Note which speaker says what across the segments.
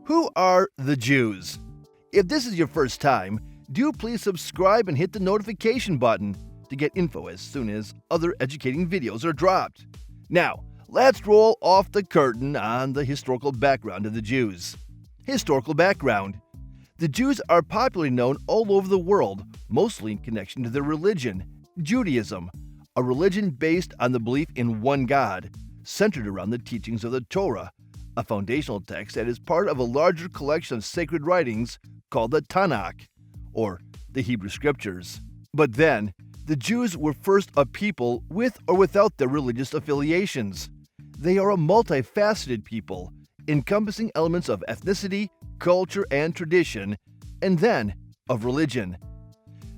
Speaker 1: Who are the Jews? If this is your first time, do please subscribe and hit the notification button to get info as soon as other educating videos are dropped. Now, let's roll off the curtain on the historical background of the Jews. Historical background. The Jews are popularly known all over the world, mostly in connection to their religion, Judaism, a religion based on the belief in one God, centered around the teachings of the Torah, a foundational text that is part of a larger collection of sacred writings called the Tanakh, or the Hebrew Scriptures. But then, the Jews were first a people with or without their religious affiliations. They are a multifaceted people, encompassing elements of ethnicity, culture, and tradition, and then of religion.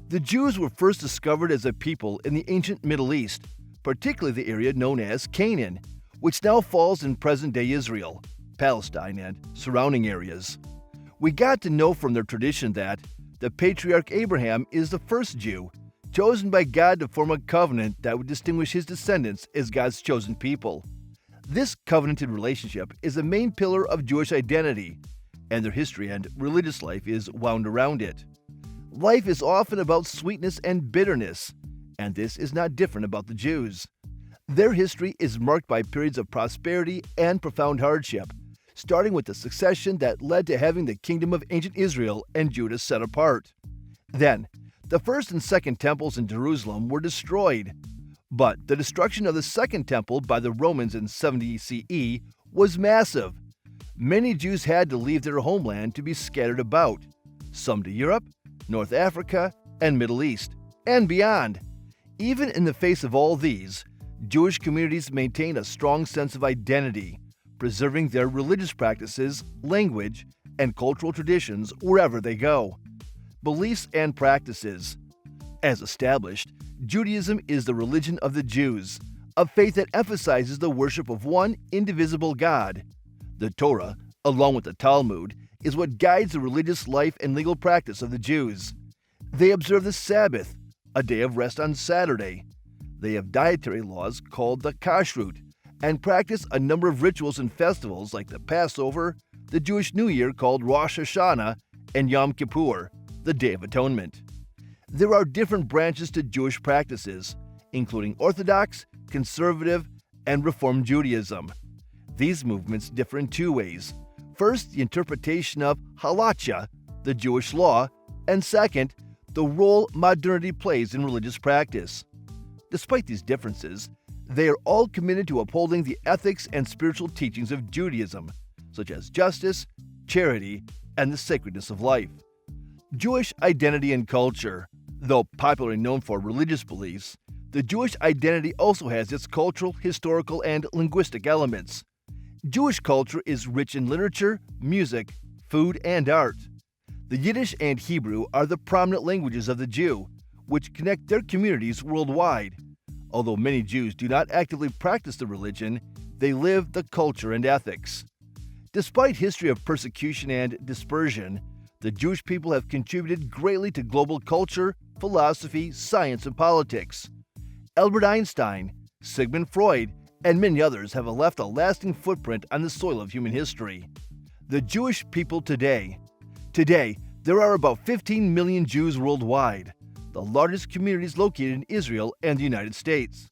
Speaker 1: The Jews were first discovered as a people in the ancient Middle East, particularly the area known as Canaan, which now falls in present-day Israel, Palestine, and surrounding areas. We got to know from their tradition that the patriarch Abraham is the first Jew, chosen by God to form a covenant that would distinguish his descendants as God's chosen people. This covenanted relationship is a main pillar of Jewish identity, and their history and religious life is wound around it. Life is often about sweetness and bitterness, and this is not different about the Jews. Their history is marked by periods of prosperity and profound hardship, starting with the succession that led to having the kingdom of ancient Israel and Judah set apart. Then, the first and second temples in Jerusalem were destroyed, but the destruction of the second temple by the Romans in 70 CE was massive. Many Jews had to leave their homeland to be scattered about, some to Europe, North Africa, and Middle East, and beyond. Even in the face of all these, Jewish communities maintain a strong sense of identity, preserving their religious practices, language, and cultural traditions wherever they go. Beliefs and practices. As established, Judaism is the religion of the Jews, a faith that emphasizes the worship of one indivisible God. The Torah, along with the Talmud, is what guides the religious life and legal practice of the Jews. They observe the Sabbath, a day of rest on Saturday. They have dietary laws called the kashrut, and practice a number of rituals and festivals like the Passover, the Jewish New Year called Rosh Hashanah, and Yom Kippur, the Day of Atonement. There are different branches to Jewish practices, including Orthodox, Conservative, and Reform Judaism. These movements differ in two ways. First, the interpretation of halacha, the Jewish law, and second, the role modernity plays in religious practice. Despite these differences, they are all committed to upholding the ethics and spiritual teachings of Judaism, such as justice, charity, and the sacredness of life. Jewish identity and culture. Though popularly known for religious beliefs, the Jewish identity also has its cultural, historical, and linguistic elements. Jewish culture is rich in literature, music, food, and art. The Yiddish and Hebrew are the prominent languages of the Jew, which connect their communities worldwide. Although many Jews do not actively practice the religion, they live the culture and ethics. Despite history of persecution and dispersion, the Jewish people have contributed greatly to global culture, philosophy, science, and politics. Albert Einstein, Sigmund Freud, and many others have left a lasting footprint on the soil of human history. The Jewish people today. Today, there are about 15 million Jews worldwide, the largest communities located in Israel and the United States.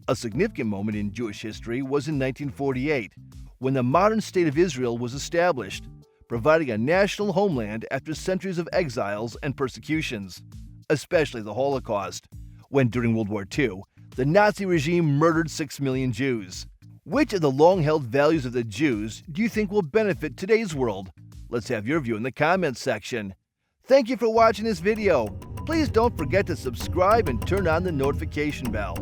Speaker 1: A significant moment in Jewish history was in 1948, when the modern state of Israel was established, providing a national homeland after centuries of exiles and persecutions, especially the Holocaust, when during World War II, the Nazi regime murdered 6 million Jews. Which of the long-held values of the Jews do you think will benefit today's world? Let's have your view in the comments section. Thank you for watching this video. Please don't forget to subscribe and turn on the notification bell.